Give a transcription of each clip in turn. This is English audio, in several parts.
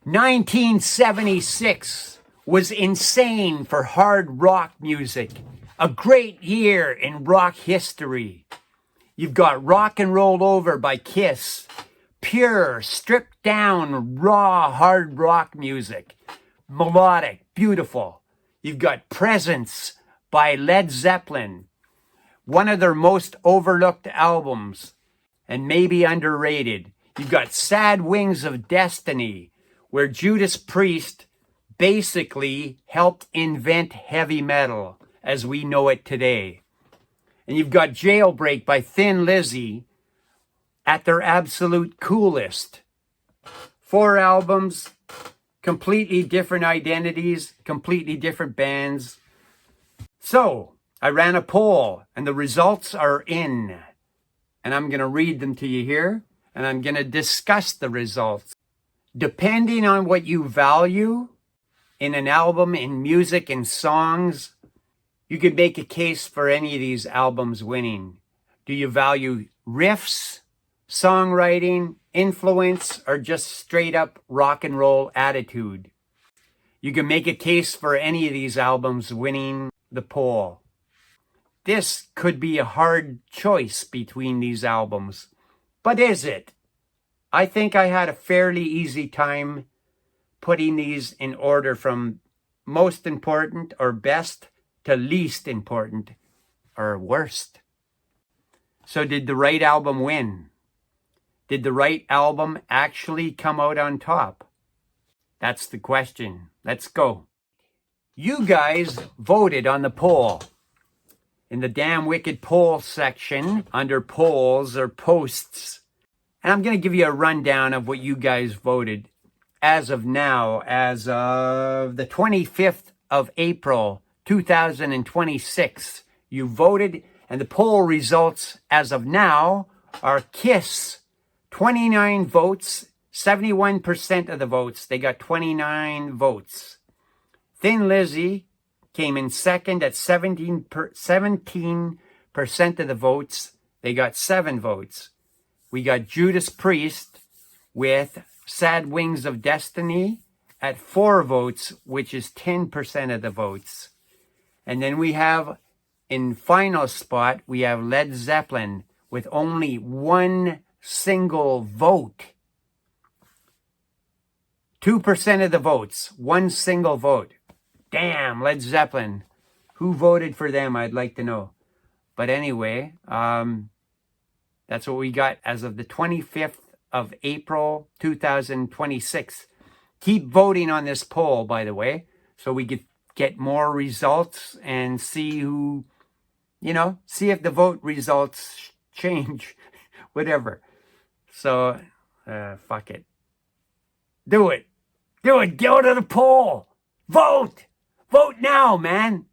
1976 was insane for hard rock music. A great year in rock history. You've got Rock and Roll Over by Kiss. Pure, stripped down, raw, hard rock music. Melodic, beautiful. You've got Presence by Led Zeppelin. One of their most overlooked albums and maybe underrated. You've got Sad Wings of Destiny, where Judas Priest basically helped invent heavy metal as we know it today. And you've got Jailbreak by Thin Lizzy at their absolute coolest. 4 albums, completely different identities, completely different bands. So, I ran a poll and the results are in. And I'm going to read them to you here and I'm going to discuss the results. Depending on what you value in an album, in music, in songs, you could make a case for any of these albums winning. Do you value riffs, songwriting, influence, or just straight up rock and roll attitude? You can make a case for any of these albums winning the poll. This could be a hard choice between these albums, but is it? I think I had a fairly easy time putting these in order from most important or best to least important or worst. So did the right album win? Did the right album actually come out on top? That's the question. Let's go. You guys voted on the poll. In the Damn Wicked Poll section under polls or posts. And I'm going to give you a rundown of what you guys voted as of now, as of the 25th of April, 2026. You voted, and the poll results as of now are Kiss, 29 votes, 71% of the votes. They got 29 votes. Thin Lizzy came in second at 17% of the votes. They got 7 votes. We got Judas Priest with Sad Wings of Destiny at 4 votes, which is 10% of the votes. And then we have, in final spot, we have Led Zeppelin with only 1 single vote. 2% of the votes, 1 single vote. Damn, Led Zeppelin. Who voted for them? I'd like to know. But anyway, that's what we got as of the 25th of April, 2026. Keep voting on this poll, by the way, so we could get more results and see who, see if the vote results change, whatever. So, fuck it. Do it. Go to the poll. Vote. Vote now, man.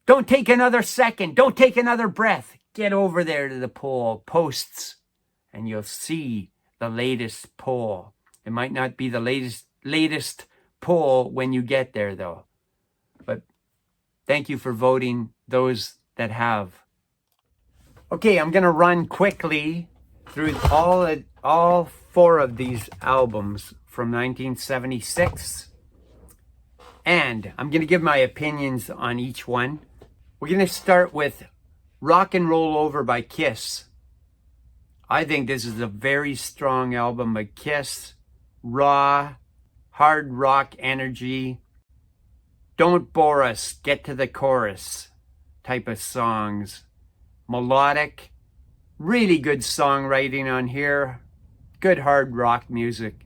Don't take another second. Don't take another breath. Get over there to the poll posts and you'll see the latest poll. It might not be the latest poll when you get there, though. But thank you for voting, those that have. Okay, I'm going to run quickly through all 4 of these albums from 1976. And I'm going to give my opinions on each one. We're going to start with Rock and Roll Over by Kiss. I think this is a very strong album by Kiss. Raw, hard rock energy. Don't bore us, get to the chorus type of songs. Melodic. Really good songwriting on here. Good hard rock music.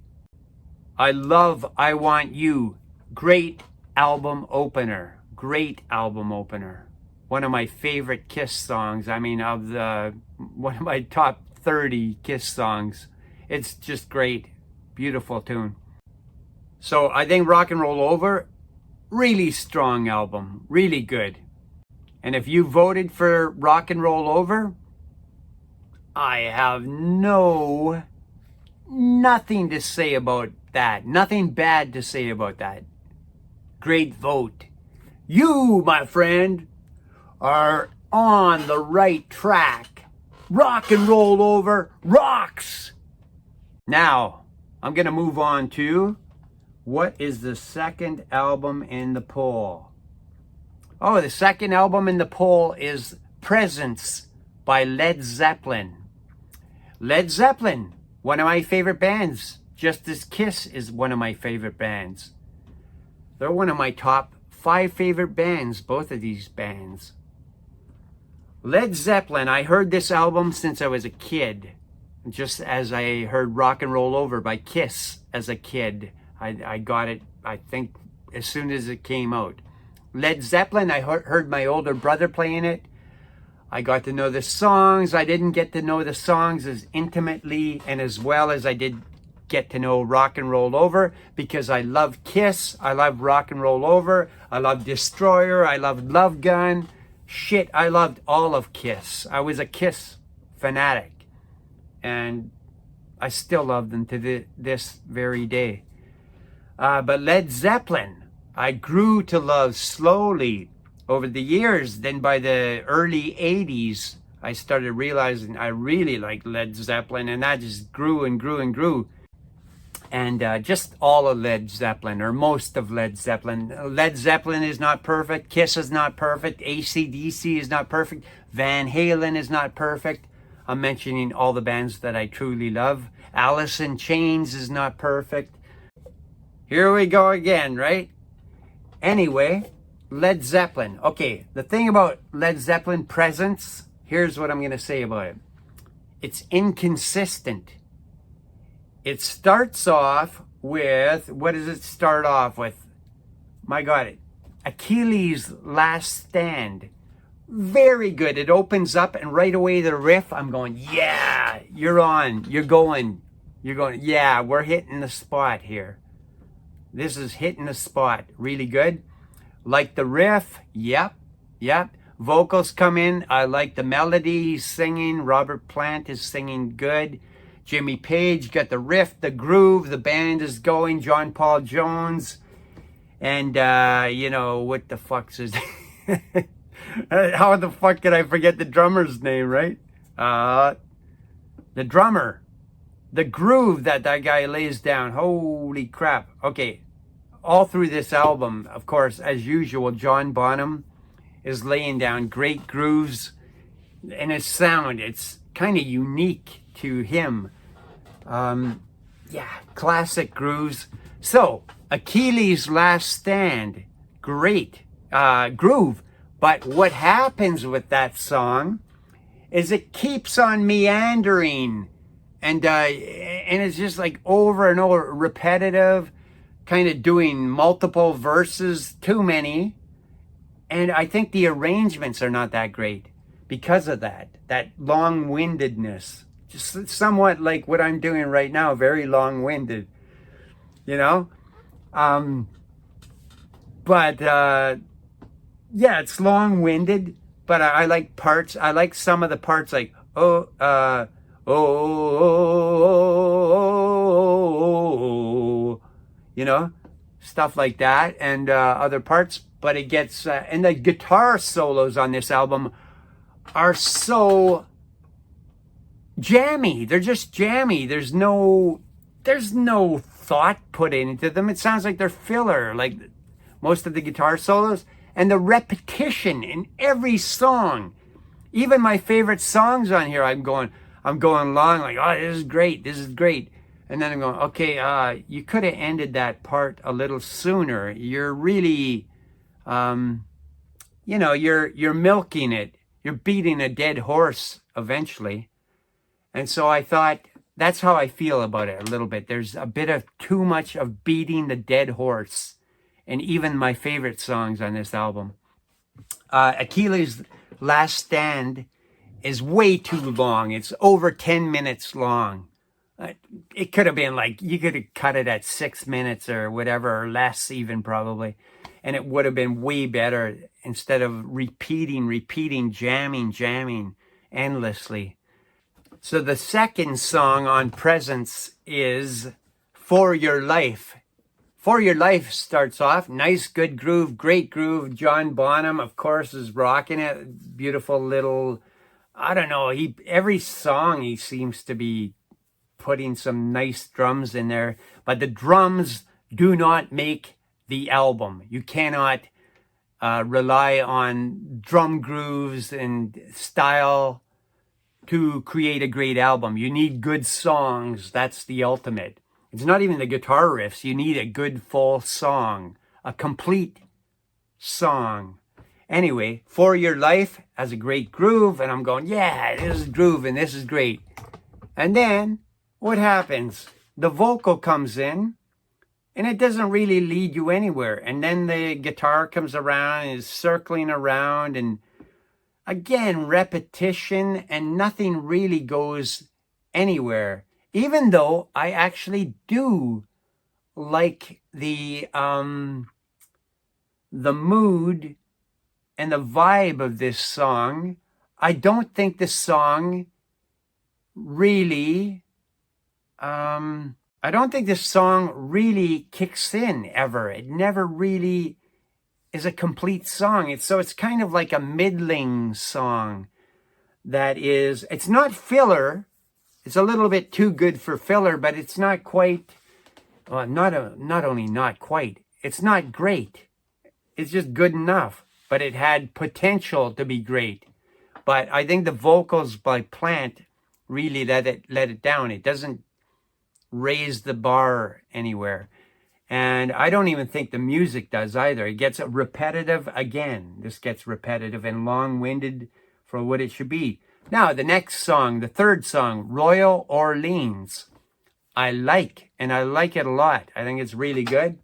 I love I Want You. Great album opener. Great album opener. One of my favorite Kiss songs. I mean, one of my top 30 Kiss songs. It's just great. Beautiful tune. So I think Rock and Roll Over, really strong album. Really good. And if you voted for Rock and Roll Over, I have nothing to say about that. Nothing bad to say about that. Great vote. You, my friend, are on the right track. Rock and Roll Over rocks. Now, I'm going to move on to what is the second album in the poll. Oh, the second album in the poll is Presence by Led Zeppelin. Led Zeppelin, one of my favorite bands. Just as Kiss is one of my favorite bands. They're one of my top 5 favorite bands, both of these bands. Led Zeppelin, I heard this album since I was a kid. Just as I heard Rock and Roll Over by Kiss as a kid. I got it, I think, as soon as it came out. Led Zeppelin, I heard my older brother playing it. I got to know the songs. I didn't get to know the songs as intimately and as well as I did get to know Rock and Roll Over, because I love Kiss. I love Rock and Roll Over. I love Destroyer. I love Love Gun. Shit, I loved all of Kiss. I was a Kiss fanatic. And I still love them to this very day. But Led Zeppelin, I grew to love slowly over the years. Then by the early 80s, I started realizing I really liked Led Zeppelin, and that just grew and grew and grew. And just all of Led Zeppelin, or most of Led Zeppelin. Led Zeppelin is not perfect. Kiss is not perfect. AC/DC is not perfect. Van Halen is not perfect. I'm mentioning all the bands that I truly love. Alice in Chains is not perfect. Here we go again, right? Anyway, Led Zeppelin. Okay, the thing about Led Zeppelin Presence, here's what I'm going to say about it. It's inconsistent. It starts off with, what does it start off with? My God, Achilles' Last Stand. Very good. It opens up and right away the riff, I'm going, yeah, you're on, you're going, yeah, we're hitting the spot here. This is hitting the spot. Really good. Like the riff, yep. Vocals come in, I like the melody he's singing. Robert Plant is singing good. Jimmy Page got the riff, the groove, the band is going. John Paul Jones. And, what the fuck's his how the fuck could I forget the drummer's name, right? The drummer. The groove that guy lays down. Holy crap. Okay. All through this album, of course, as usual, John Bonham is laying down great grooves. And his sound, it's kind of unique to him. Classic grooves. So, Achilles' Last Stand. Great groove. But what happens with that song is it keeps on meandering, and it's just like over and over, repetitive, kind of doing multiple verses, too many. And I think the arrangements are not that great because of that long-windedness. Just somewhat like what I'm doing right now, very long-winded, Yeah, it's long-winded, but I like parts. I like some of the parts like, stuff like that, and other parts. But it gets, and the guitar solos on this album are so jammy. They're just jammy. There's no thought put into them. It sounds like they're filler, like most of the guitar solos. And the repetition in every song, even my favorite songs on here, I'm going along like, oh, this is great. And then I'm going, okay, you could have ended that part a little sooner. You're really, you're milking it. You're beating a dead horse eventually. And so I thought, that's how I feel about it a little bit. There's a bit of too much of beating the dead horse. And even my favorite songs on this album. Achilles' Last Stand is way too long. It's over 10 minutes long. It could have been like, you could have cut it at 6 minutes or whatever, or less even probably. And it would have been way better instead of repeating, jamming endlessly. So the second song on Presence is For Your Life. For Your Life starts off, nice, good groove, great groove. John Bonham, of course, is rocking it. Beautiful little, I don't know, every song he seems to be putting some nice drums in there. But the drums do not make the album. You cannot rely on drum grooves and style to create a great album. You need good songs. That's the ultimate. It's not even the guitar riffs. You need a good full song, a complete song. Anyway, For Your Life has a great groove, and I'm going, yeah, this is groove and this is great. And then what happens? The vocal comes in, and it doesn't really lead you anywhere. And then the guitar comes around and is circling around, and again, repetition, and nothing really goes anywhere. Even though I actually do like the mood and the vibe of this song, I don't think the song really, I don't think this song really kicks in ever. It never really is a complete song. It's kind of like a middling song that is, it's not filler. It's a little bit too good for filler, but it's not quite, not only not quite, it's not great. It's just good enough, but it had potential to be great. But I think the vocals by Plant really let it down. It doesn't raise the bar anywhere. And I don't even think the music does either. It gets repetitive again. This gets repetitive and long-winded for what it should be. Now, the next song, the third song, Royal Orleans, I like, and I like it a lot. I think it's really good.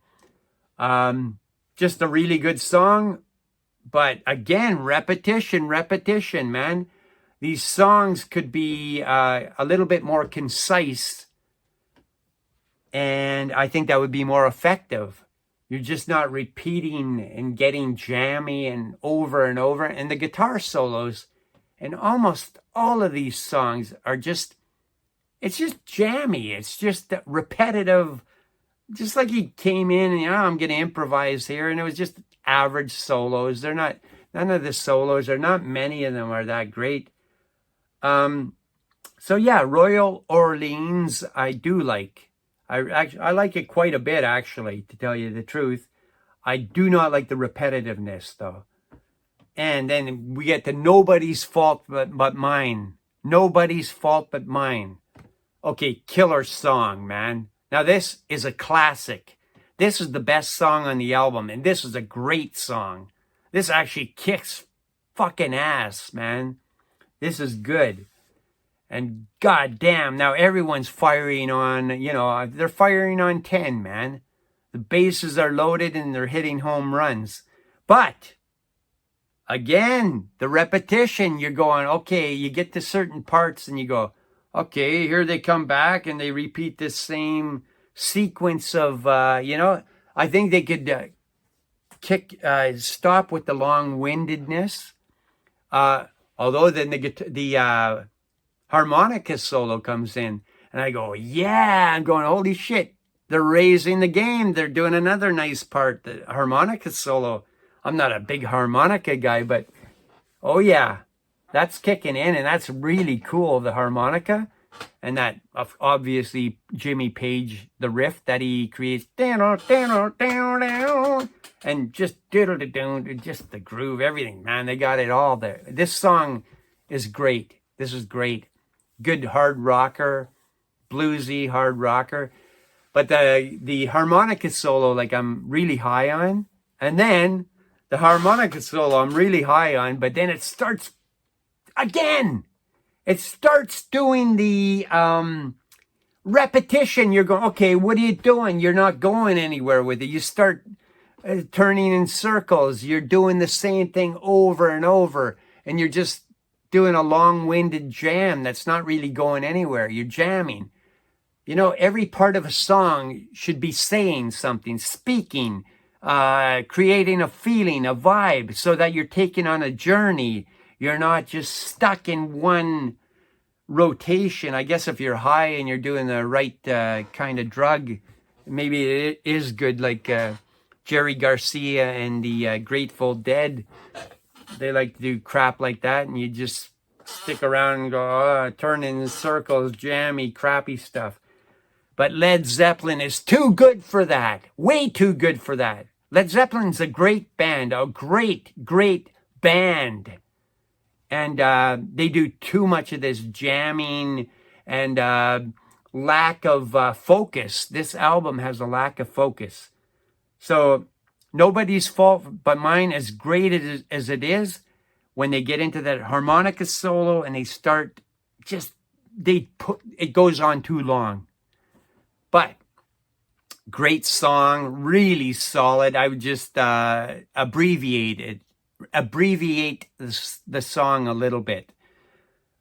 Just a really good song. But again, repetition, man. These songs could be a little bit more concise, and I think that would be more effective. You're just not repeating and getting jammy and over. And the guitar solos and almost all of these songs are just, it's just jammy. It's just repetitive. Just like he came in and, I'm going to improvise here. And it was just average solos. None of the solos, or not many of them are that great. So yeah, Royal Orleans, I do like. I like it quite a bit, actually, to tell you the truth. I do not like the repetitiveness, though. And then we get to Nobody's Fault But Mine. Nobody's Fault But Mine. Okay, killer song, man. Now, this is a classic. This is the best song on the album, and this is a great song. This actually kicks fucking ass, man. This is good. And goddamn, now everyone's firing on, they're firing on 10, man. The bases are loaded and they're hitting home runs. But, again, the repetition, you're going, okay, you get to certain parts and you go, okay, here they come back and they repeat this same sequence of, I think they could stop with the long-windedness. Although then the harmonica solo comes in, and I go, yeah, I'm going, holy shit, they're raising the game. They're doing another nice part, the harmonica solo. I'm not a big harmonica guy, but oh yeah, that's kicking in, and that's really cool, the harmonica. And that, obviously, Jimmy Page, the riff that he creates, and just just the groove, everything, man, they got it all there. This song is great. This is great. Good hard rocker, bluesy hard rocker. But the harmonica solo, like, I'm really high on. And then the harmonica solo I'm really high on, but then it starts again. It starts doing the repetition. You're going, okay, what are you doing? You're not going anywhere with it. You start turning in circles. You're doing the same thing over and over. And you're just doing a long-winded jam that's not really going anywhere. You're jamming. Every part of a song should be saying something, speaking, creating a feeling, a vibe, so that you're taking on a journey. You're not just stuck in one rotation. I guess if you're high and you're doing the right kind of drug, maybe it is good, like Jerry Garcia and the Grateful Dead. They like to do crap like that, and you just stick around and go, turn in circles, jammy, crappy stuff. But Led Zeppelin is too good for that. Way too good for that. Led Zeppelin's a great band, a great, great band. And they do too much of this jamming and lack of focus. This album has a lack of focus. So nobody's fault but mine, as great as it is. When they get into that harmonica solo and they start it goes on too long. But great song, really solid. I would just abbreviate the song a little bit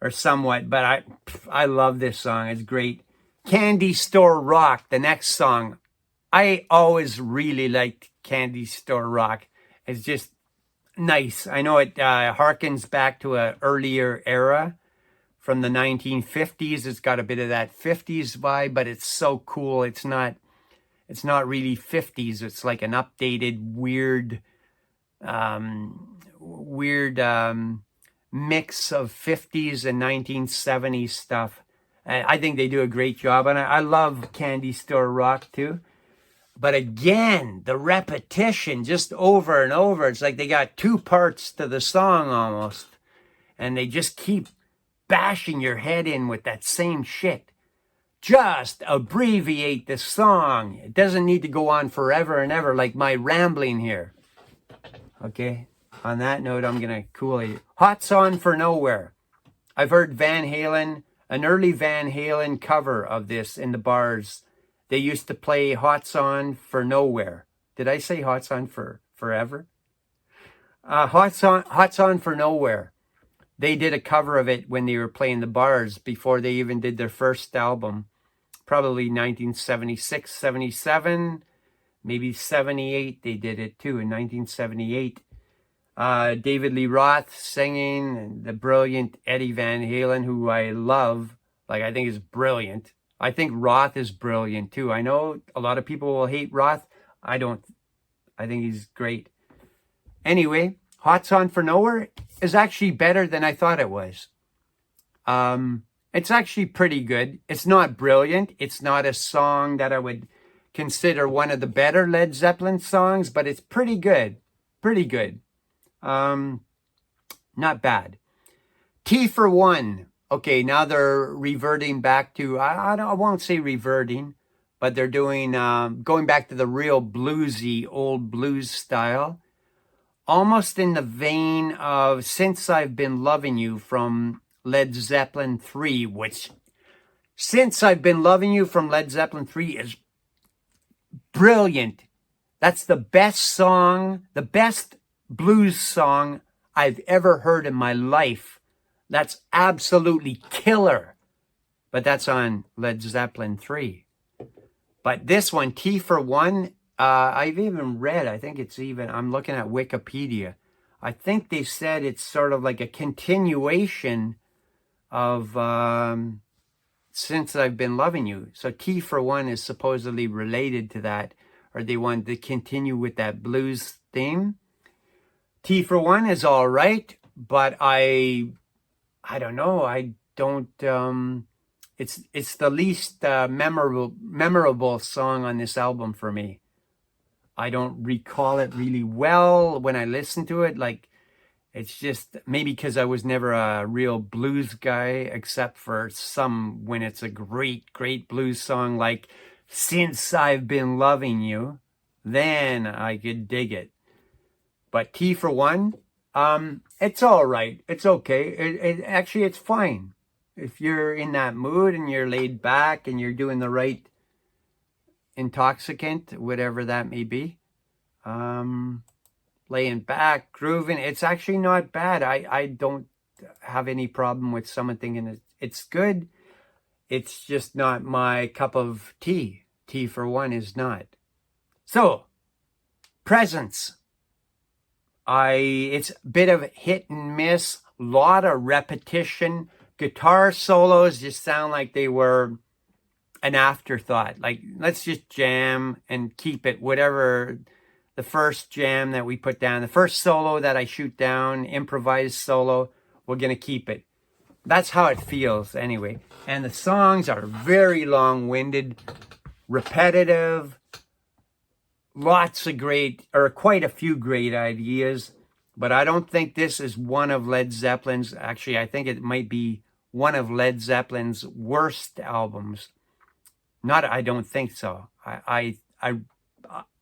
or somewhat, but I love this song. It's great. Candy Store Rock, the next song. I always really liked Candy Store Rock. It's just nice. I know it harkens back to an earlier era from the 1950s. It's got a bit of that 50s vibe, but it's so cool. It's not really 50s. It's like an updated weird mix of 50s and 1970s stuff. I think they do a great job, and I love Candy Store Rock too. But again, the repetition just over and over. It's like they got two parts to the song almost. And they just keep bashing your head in with that same shit. Just abbreviate the song. It doesn't need to go on forever and ever like my rambling here. Okay, on that note, I'm going to cool it. Hot Song for Nowhere. I've heard Van Halen, an early Van Halen cover of this in the bars. They used to play Hot Song for Nowhere. Did I say Hot Song for forever? Hot Song for Nowhere. They did a cover of it when they were playing the bars before they even did their first album. Probably 1976, 77, maybe 78. They did it too in 1978. David Lee Roth singing, and the brilliant Eddie Van Halen, who I love. Like, I think is brilliant. I think Roth is brilliant too. I know a lot of people will hate Roth. I don't. I think he's great. Anyway, Hot Song for Nowhere is actually better than I thought it was. It's actually pretty good. It's not brilliant. It's not a song that I would consider one of the better Led Zeppelin songs, but it's pretty good. Pretty good. Not bad. T for One. Okay, now they're reverting back to, I won't say reverting, but they're doing, going back to the real bluesy, old blues style. Almost in the vein of Since I've Been Loving You from Led Zeppelin 3, which Since I've Been Loving You from Led Zeppelin 3 is brilliant. That's the best song, the best blues song I've ever heard in my life. That's absolutely killer. But that's on Led Zeppelin 3. But this one, T for One, I've even read, I think it's even, I'm looking at Wikipedia. I think they said it's sort of like a continuation of Since I've Been Loving You. So T for One is supposedly related to that, or they want to continue with that blues theme. T for One is all right, but I don't know. I don't. It's the least memorable song on this album for me. I don't recall it really well when I listen to it. Like, it's just maybe because I was never a real blues guy, except for some when it's a great, great blues song like Since I've Been Loving You, then I could dig it. But T for One, it's all right. It's okay. Actually, it's fine. If you're in that mood and you're laid back and you're doing the right intoxicant, whatever that may be, laying back, grooving, it's actually not bad. I don't have any problem with someone thinking it's good. It's just not my cup of tea. T for One is not. So, Presence. It's a bit of hit and miss, lot of repetition. Guitar solos just sound like they were an afterthought. Like, let's just jam and keep it, whatever the first jam that we put down, the first solo that I shoot down, improvised solo, we're going to keep it. That's how it feels anyway. And the songs are very long-winded, repetitive, lots of great, or quite a few great ideas. But I don't think this is one of Led Zeppelin's, actually, I think it might be one of Led Zeppelin's worst albums. I don't think so.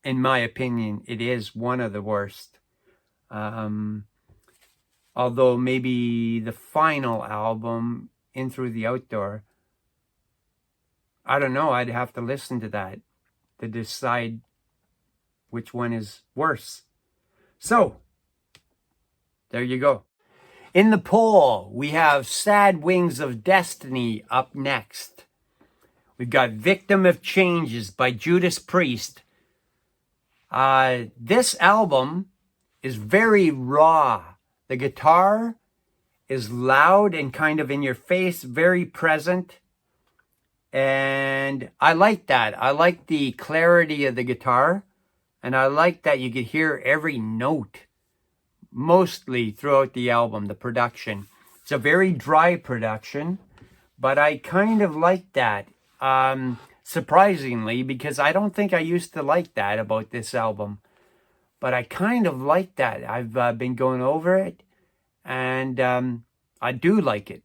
In my opinion, it is one of the worst. Although maybe the final album, In Through the Outdoor, I don't know. I'd have to listen to that to decide which one is worse. So, there you go. In the poll, we have Sad Wings of Destiny up next. We've got Victim of Changes by Judas Priest. This album is very raw. The guitar is loud and kind of in your face, very present. And I like that. I like the clarity of the guitar. And I like that you could hear every note mostly throughout the album, the production. It's a very dry production, but I kind of like that. Surprisingly, because I don't think I used to like that about this album. But I kind of like that. I've been going over it, and I do like it.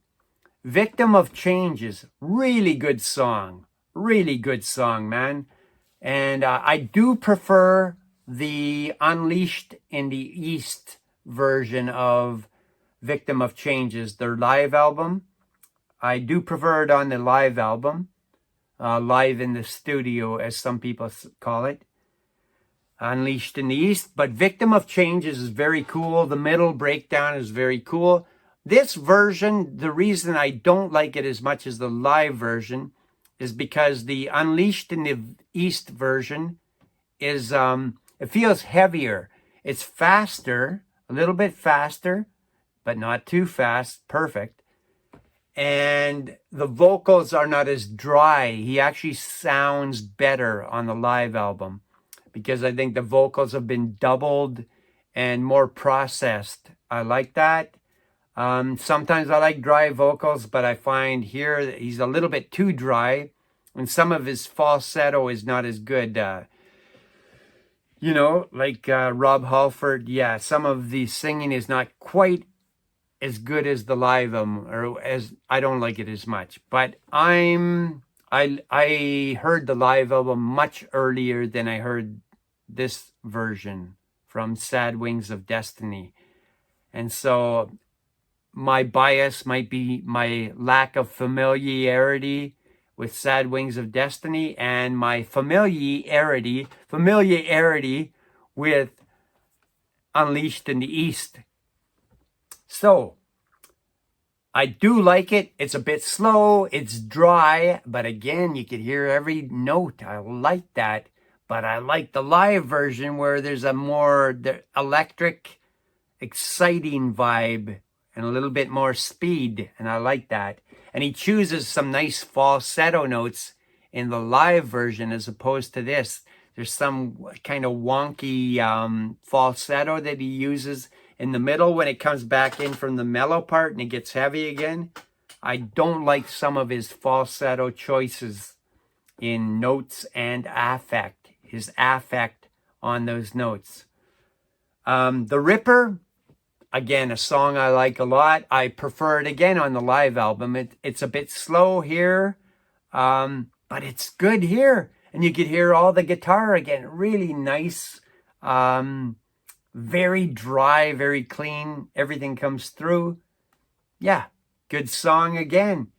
Victim of Changes, really good song. Really good song, man. And I do prefer the Unleashed in the East version of Victim of Changes, their live album. I do prefer it on the live album, live in the studio, as some people call it. Unleashed in the East, but Victim of Changes is very cool. The middle breakdown is very cool. This version, the reason I don't like it as much as the live version is because the Unleashed in the East version is, it feels heavier. It's faster, a little bit faster, but not too fast, perfect. And the vocals are not as dry. He actually sounds better on the live album, because I think the vocals have been doubled and more processed. I like that. Sometimes I like dry vocals, but I find here that he's a little bit too dry, and some of his falsetto is not as good. Like Rob Halford, yeah, some of the singing is not quite as good as the live album, or as I don't like it as much. But I heard the live album much earlier than I heard this version from Sad Wings of Destiny. And so my bias might be my lack of familiarity with Sad Wings of Destiny, and my familiarity with Unleashed in the East. So I do like it. It's a bit slow. It's dry. But again, you could hear every note. I like that. But I like the live version where there's a more electric, exciting vibe and a little bit more speed. And I like that. And he chooses some nice falsetto notes in the live version as opposed to this. There's some kind of wonky falsetto that he uses in the middle when it comes back in from the mellow part and it gets heavy again. I don't like some of his falsetto choices in notes and affect, his affect on those notes. The Ripper, again, a song I like a lot. I prefer it again on the live album. It's a bit slow here, but it's good here. And you could hear all the guitar again. Really nice, very dry, very clean. Everything comes through. Yeah, good song again.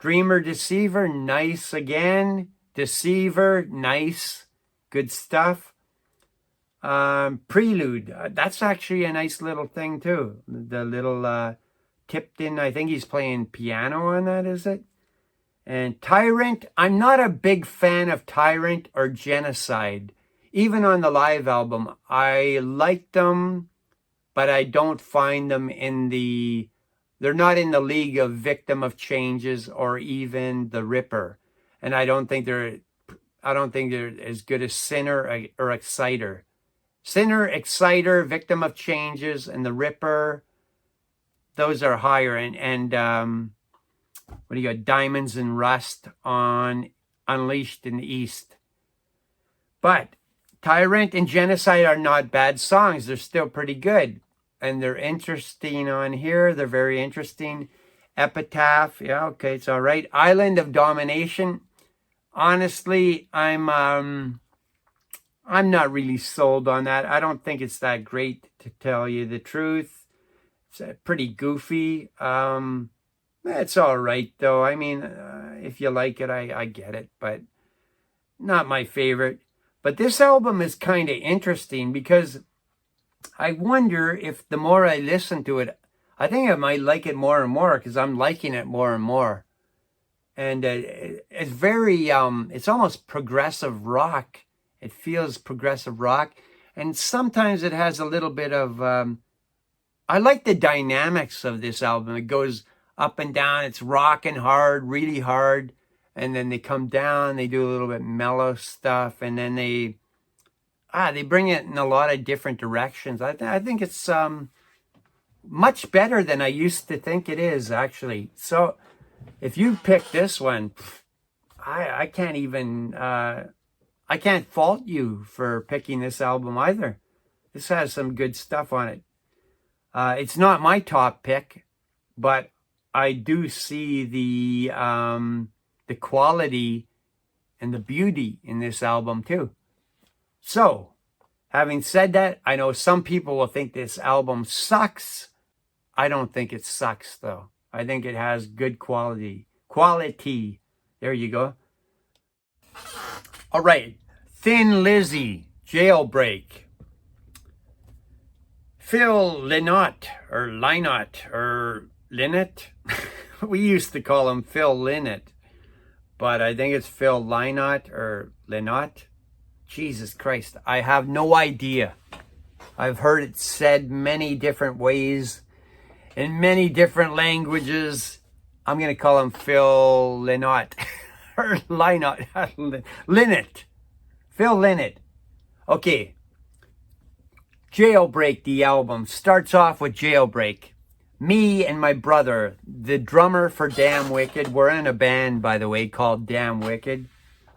Dreamer, Deceiver, nice again. Deceiver, nice. Good stuff. Prelude, that's actually a nice little thing too. The little tipped in, I think he's playing piano on that, is it? And Tyrant, I'm not a big fan of Tyrant or Genocide. Even on the live album, I like them, but I don't find them they're not in the league of Victim of Changes or even The Ripper. And I don't think they're as good as Sinner or Exciter. Sinner, Exciter, Victim of Changes, and The Ripper, those are higher. And What do you got? Diamonds and Rust on Unleashed in the East. But Tyrant and Genocide are not bad songs. They're still pretty good. And they're interesting on here. They're very interesting. Epitaph, yeah, okay, it's all right. Island of Domination. Honestly, I'm not really sold on that. I don't think it's that great, to tell you the truth. It's pretty goofy. It's all right, though. I mean, if you like it, I get it, but not my favorite. But this album is kind of interesting because I wonder if the more I listen to it, I think I might like it more and more because I'm liking it more and more. And it's very, it's almost progressive rock. It feels progressive rock. And sometimes it has a little bit of, I like the dynamics of this album. It goes up and down. It's rocking hard, really hard. And then they come down, they do a little bit mellow stuff. And then they bring it in a lot of different directions. I think it's much better than I used to think it is, actually. So if you pick this one, I can't even, I can't fault you for picking this album either. This has some good stuff on it. It's not my top pick, but I do see the quality and the beauty in this album too. So, having said that, I know some people will think this album sucks. I don't think it sucks, though. I think it has good quality. Quality. There you go. All right. Thin Lizzy, Jailbreak. Phil Lynott, or Lynott, or Lynott. We used to call him Phil Lynott, but I think it's Phil Lynott or Lynott. Jesus Christ, I have no idea. I've heard it said many different ways, in many different languages. I'm going to call him Phil Lynott, or Lynott, Lynott. Phil Lynott. Okay. Jailbreak, the album, starts off with Jailbreak. Me and my brother, the drummer for Damn Wicked. We're in a band, by the way, called Damn Wicked.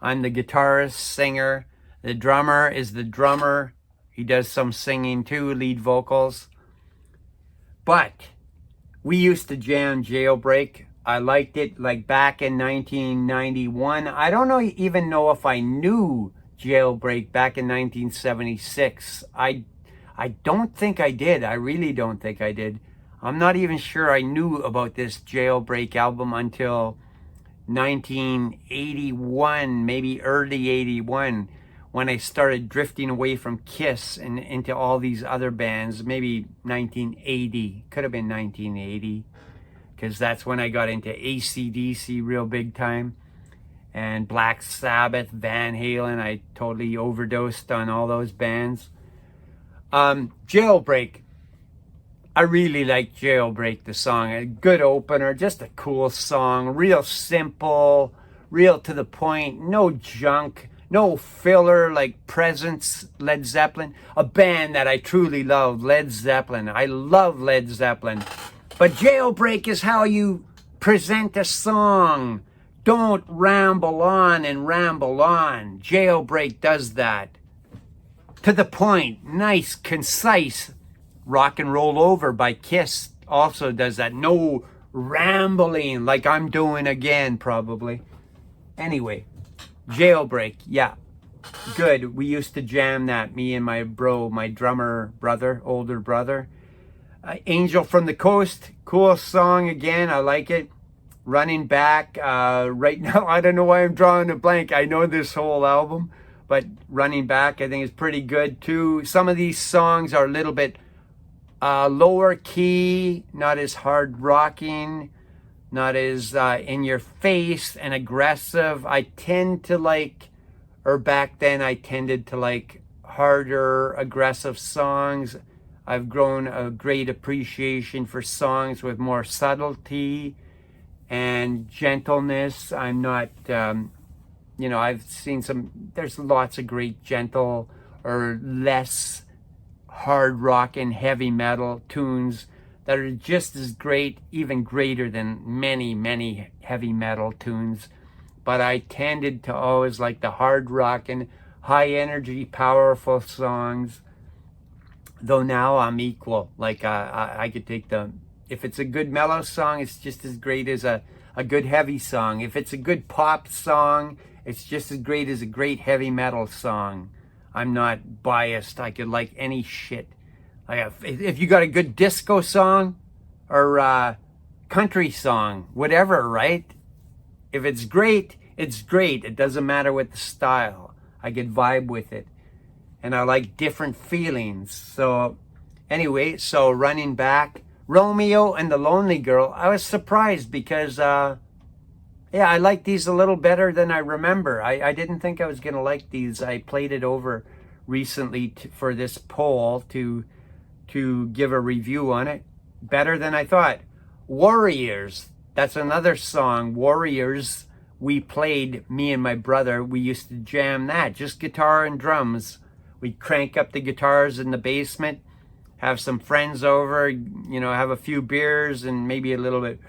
I'm the guitarist, singer. The drummer is the drummer. He does some singing too, lead vocals. But we used to jam Jailbreak. I liked it like back in 1991. I don't even know if I knew Jailbreak back in 1976. I don't think I did. I really don't think I did. I'm not even sure I knew about this Jailbreak album until 1981, maybe early 81, when I started drifting away from Kiss and into all these other bands. Maybe 1980, could have been 1980, because that's when I got into AC/DC real big time, and Black Sabbath, Van Halen. I totally overdosed on all those bands. Jailbreak. I really like Jailbreak, the song. A good opener, just a cool song, real simple, real to the point, no junk, no filler like Presence, Led Zeppelin, a band that I truly love, Led Zeppelin. I love Led Zeppelin. But Jailbreak is how you present a song. Don't ramble on and ramble on. Jailbreak does that. To the point, nice, concise. Rock and Roll Over by Kiss also does that. No rambling like I'm doing again, probably. Anyway, Jailbreak, yeah, good. We used to jam that, me and my drummer brother, older brother. Angel from the Coast, cool song again. I like it. Running Back, right now, I don't know why I'm drawing a blank. I know this whole album, but Running Back I think is pretty good too. Some of these songs are a little bit lower key, not as hard rocking, not as in your face and aggressive. I tend to like, or back then I tended to like harder, aggressive songs. I've grown a great appreciation for songs with more subtlety and gentleness. I'm not, I've seen there's lots of great gentle or less hard rock and heavy metal tunes that are just as great, even greater than many heavy metal tunes, but I tended to always like the hard rock and high energy, powerful songs. Though now I'm equal. Like I could take if it's a good mellow song, it's just as great as a good heavy song. If it's a good pop song, it's just as great as a great heavy metal song. I'm not biased. I could like any shit. Like if you got a good disco song or country song, whatever, right? If it's great, it's great. It doesn't matter what the style. I could vibe with it. And I like different feelings. So anyway, so running back, Romeo and the Lonely Girl, I was surprised because, yeah, I like these a little better than I remember. I didn't think I was going to like these. I played it over recently for this poll to give a review on it. Better than I thought. Warriors, that's another song. Warriors, we played, me and my brother, we used to jam that, just guitar and drums. We'd crank up the guitars in the basement, have some friends over, have a few beers and maybe a little bit,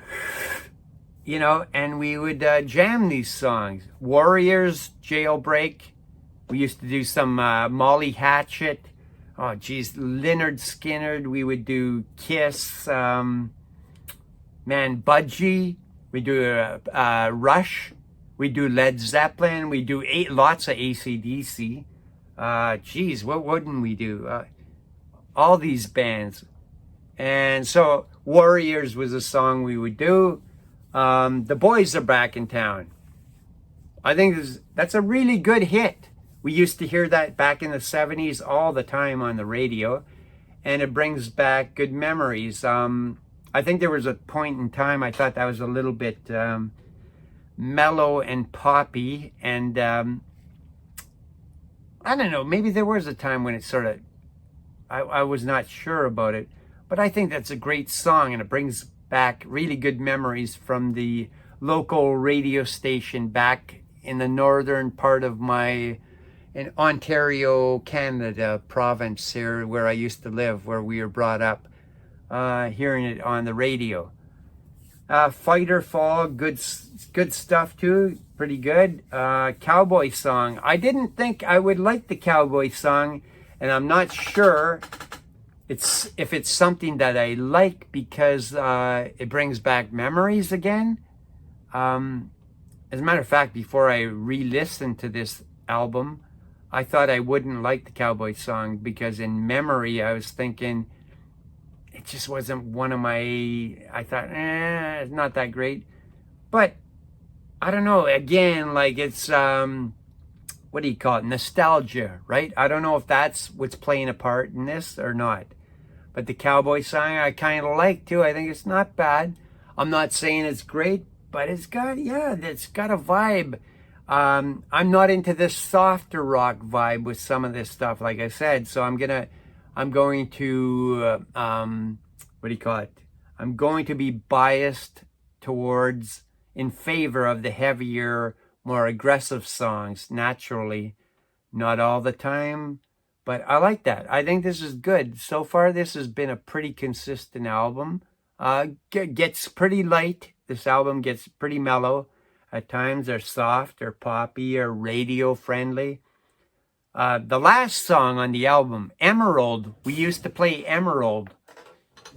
and we would jam these songs. Warriors, Jailbreak. We used to do some Molly Hatchet. Oh, geez, Lynyrd Skynyrd. We would do Kiss. Budgie. We do Rush. We do Led Zeppelin. We do lots of AC/DC. Geez, what wouldn't we do? All these bands. And so Warriors was a song we would do. The Boys Are Back in Town. I think that's a really good hit. We used to hear that back in the 70s all the time on the radio, and it brings back good memories. I think there was a point in time I thought that was a little bit mellow and poppy, and I don't know, maybe there was a time when it sort of, I was not sure about it, but I think that's a great song, and it brings back really good memories from the local radio station back in the northern part of in Ontario, Canada province here where I used to live, where we were brought up, hearing it on the radio. Fight or Fall, good stuff too, pretty good. Cowboy song. I didn't think I would like the cowboy song, and I'm not sure if it's something that I like because it brings back memories again. As a matter of fact, before I re-listened to this album, I thought I wouldn't like the cowboy song because in memory I was thinking it just wasn't one of I thought, it's not that great. But I don't know, again, like it's, what do you call it? Nostalgia, right? I don't know if that's what's playing a part in this or not. But the cowboy song I kind of like too. I think it's not bad. I'm not saying it's great, but it's got a vibe. I'm not into this softer rock vibe with some of this stuff, like I said. So I'm going to, what do you call it? I'm going to be biased towards, in favor of the heavier, more aggressive songs, naturally. Not all the time, but I like that. I think this is good. So far, this has been a pretty consistent album. Gets pretty light. This album gets pretty mellow. At times they're soft or poppy or radio friendly. The last song on the album, Emerald, we used to play Emerald.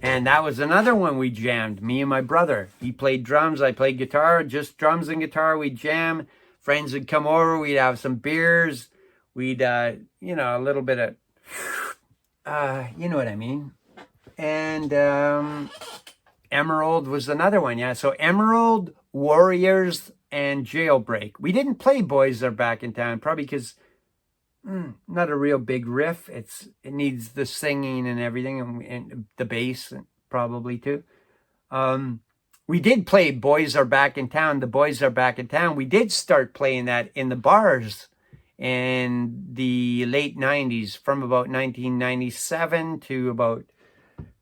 And that was another one we jammed, me and my brother. He played drums, I played guitar, just drums and guitar, we'd jam. Friends would come over, we'd have some beers. We'd, a little bit of, you know what I mean. And Emerald was another one, yeah. So Emerald, Warriors, and Jailbreak. We didn't play Boys Are Back in Town, probably because not a real big riff. It needs the singing and everything, and the bass probably too. We did play Boys Are Back in Town. The Boys Are Back in Town. We did start playing that in the bars in the late 90s, from about 1997 to about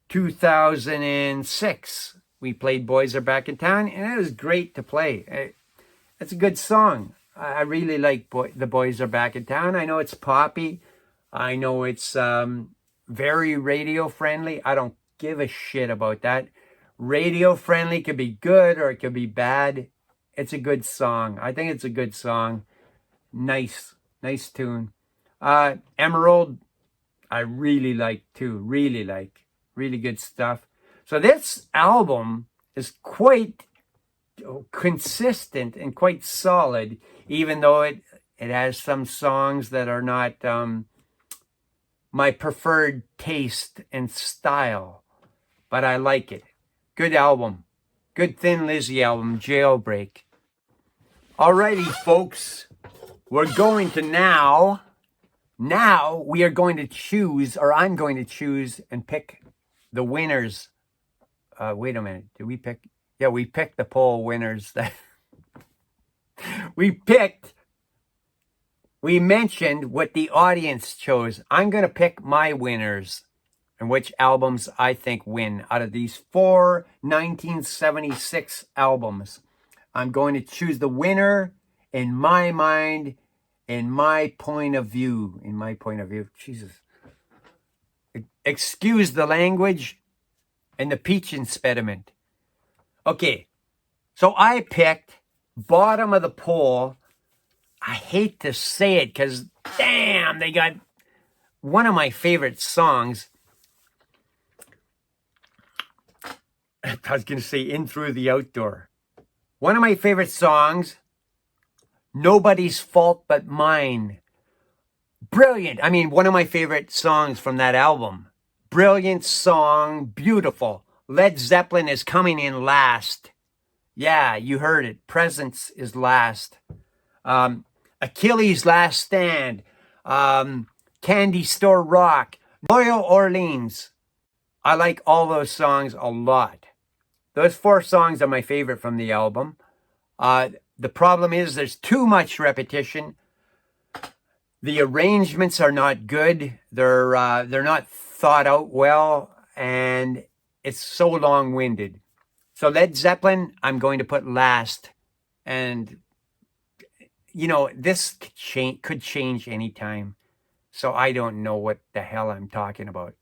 2006. We played Boys Are Back in Town, and it was great to play. It's a good song. I really like The Boys Are Back in Town. I know it's poppy. I know it's very radio friendly. I don't give a shit about that. Radio friendly could be good or it could be bad. it's a good song. I think it's a good song. Nice tune. Emerald, I really like too. Really good stuff. So this album is quite consistent and quite solid, even though it has some songs that are not my preferred taste and style, but I like it. Good album. Good Thin Lizzy album, Jailbreak. Alrighty, folks. We're going to now we are going to choose, or I'm going to choose and pick the winners. Wait a minute. Did we pick? Yeah, we picked the poll winners. We mentioned what the audience chose. I'm going to pick my winners and which albums I think win out of these 4 1976 albums. I'm going to choose the winner in my mind, in my point of view. Jesus. Excuse the language and the peach impediment. Okay, so I picked bottom of the poll. I hate to say it because, damn, they got one of my favorite songs. I was going to say In Through the Outdoor. One of my favorite songs, Nobody's Fault But Mine. Brilliant. I mean, one of my favorite songs from that album. Brilliant song, beautiful. Led Zeppelin is coming in last. Yeah, you heard it. Presence is last. Achilles' Last Stand. Candy Store Rock. Royal Orleans. I like all those songs a lot. Those 4 songs are my favorite from the album. The problem is there's too much repetition. The arrangements are not good. They're not thought out well, and it's so long-winded. So Led Zeppelin, I'm going to put last. And, you know, this could change anytime. So I don't know what the hell I'm talking about.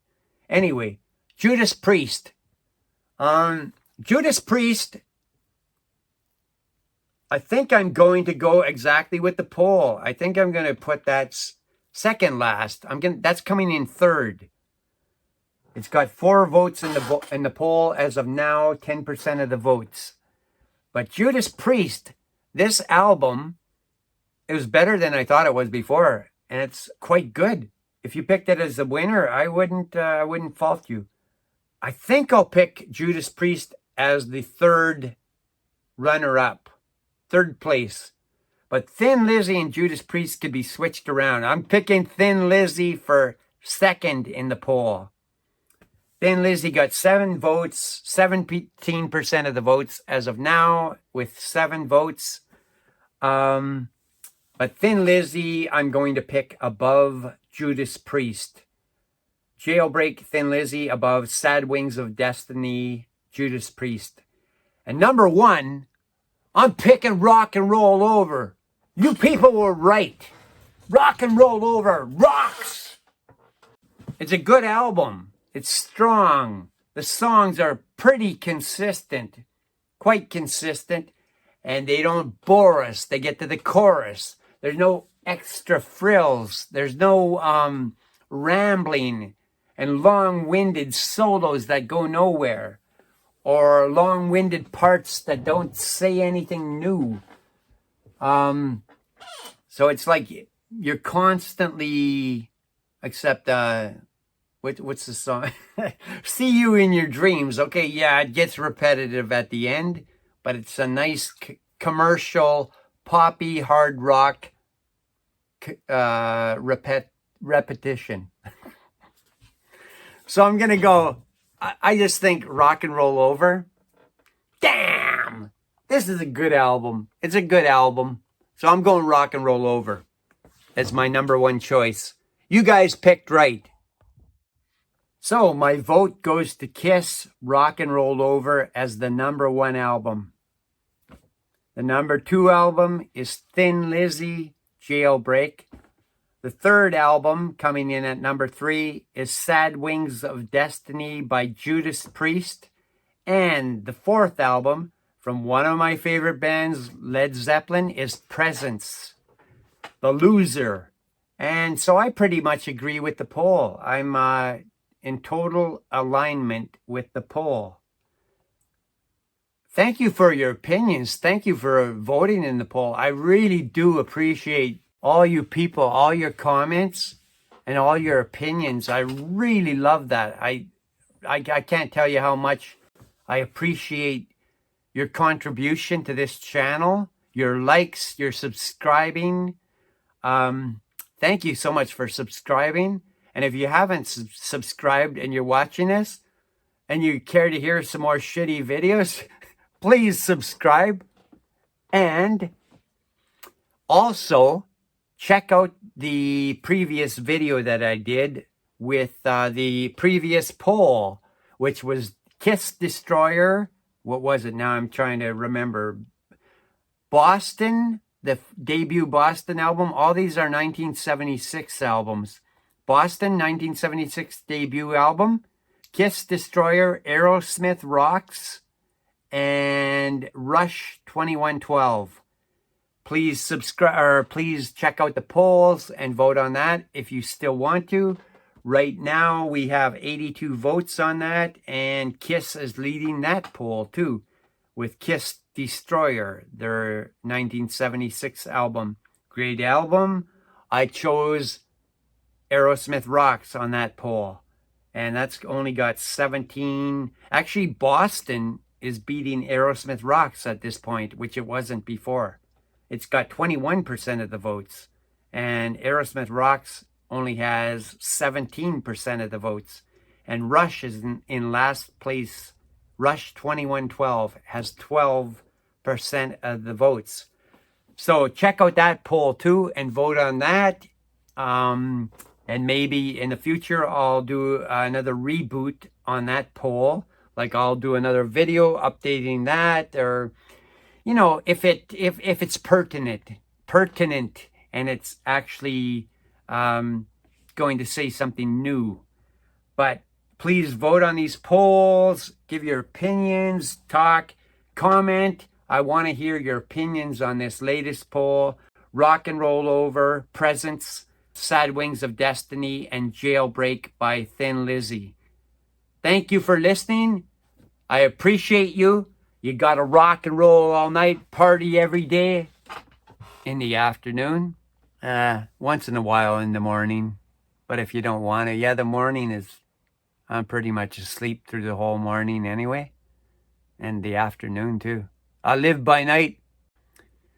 Anyway, Judas Priest. Judas Priest, I think I'm going to go exactly with the poll. I think I'm going to put that second last. That's coming in third. It's got 4 votes in the poll as of now, 10% of the votes. But Judas Priest, this album, it was better than I thought it was before, and it's quite good. If you picked it as the winner, I wouldn't fault you. I think I'll pick Judas Priest as the third runner-up, third place. But Thin Lizzy and Judas Priest could be switched around. I'm picking Thin Lizzy for second in the poll. Thin Lizzy got 7 votes, 17% of the votes as of now, with 7 votes. But Thin Lizzy, I'm going to pick above Judas Priest. Jailbreak, Thin Lizzy, above Sad Wings of Destiny, Judas Priest. And number 1, I'm picking Rock and Roll Over. You people were right. Rock and Roll Over rocks. It's a good album. It's strong. The songs are pretty consistent, quite consistent, and they don't bore us. They get to the chorus. There's no extra frills. There's no rambling and long-winded solos that go nowhere, or long-winded parts that don't say anything new. So it's like you're constantly, except what's the song? See You in Your Dreams. Okay, yeah, it gets repetitive at the end, but it's a nice commercial, poppy, hard rock repetition. So I'm going to go, I just think Rock and Roll Over. Damn! This is a good album. It's a good album. So I'm going Rock and Roll Over as my number 1 choice. You guys picked right. So my vote goes to Kiss, Rock and Roll Over as the number 1 album. The number 2 album is Thin Lizzy, Jailbreak. The third album, coming in at number 3, is Sad Wings of Destiny by Judas Priest. And the 4th album, from one of my favorite bands, Led Zeppelin, is Presence, The Loser. And so I pretty much agree with the poll. I'm in total alignment with the poll. Thank you for your opinions. Thank you for voting in the poll. I really do appreciate all you people, all your comments, and all your opinions. I really love that. I can't tell you how much I appreciate your contribution to this channel, your likes, your subscribing. Thank you so much for subscribing. And if you haven't subscribed and you're watching this and you care to hear some more shitty videos, please subscribe. And also check out the previous video that I did with the previous poll, which was Kiss Destroyer. What was it now? I'm trying to remember. Boston, the debut Boston album. All these are 1976 albums. Boston, 1976 debut album. Kiss Destroyer, Aerosmith Rocks, and Rush 2112. Please subscribe, or please check out the polls and vote on that if you still want to. Right now, we have 82 votes on that, and Kiss is leading that poll too, with Kiss Destroyer, their 1976 album. Great album. I chose Aerosmith Rocks on that poll, and that's only got 17. Actually, Boston is beating Aerosmith Rocks at this point, which it wasn't before. It's got 21% of the votes, and Aerosmith Rocks only has 17% of the votes. And Rush is in last place. Rush 2112 has 12% of the votes. So check out that poll too and vote on that. And maybe in the future, I'll do another reboot on that poll. Like I'll do another video updating that, or you know, if it's pertinent, and it's actually going to say something new. But please vote on these polls, give your opinions, talk, comment. I want to hear your opinions on this latest poll. Rock and Roll Over, Presence, Sad Wings of Destiny, and Jailbreak by Thin Lizzy. Thank you for listening. I appreciate you. You got to rock and roll all night, party every day in the afternoon, once in a while in the morning. But if you don't want to, yeah, the morning is, I'm pretty much asleep through the whole morning anyway. And the afternoon too. I live by night,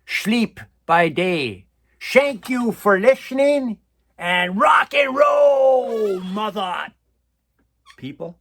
sleep by day. Thank you for listening, and rock and roll, mother people.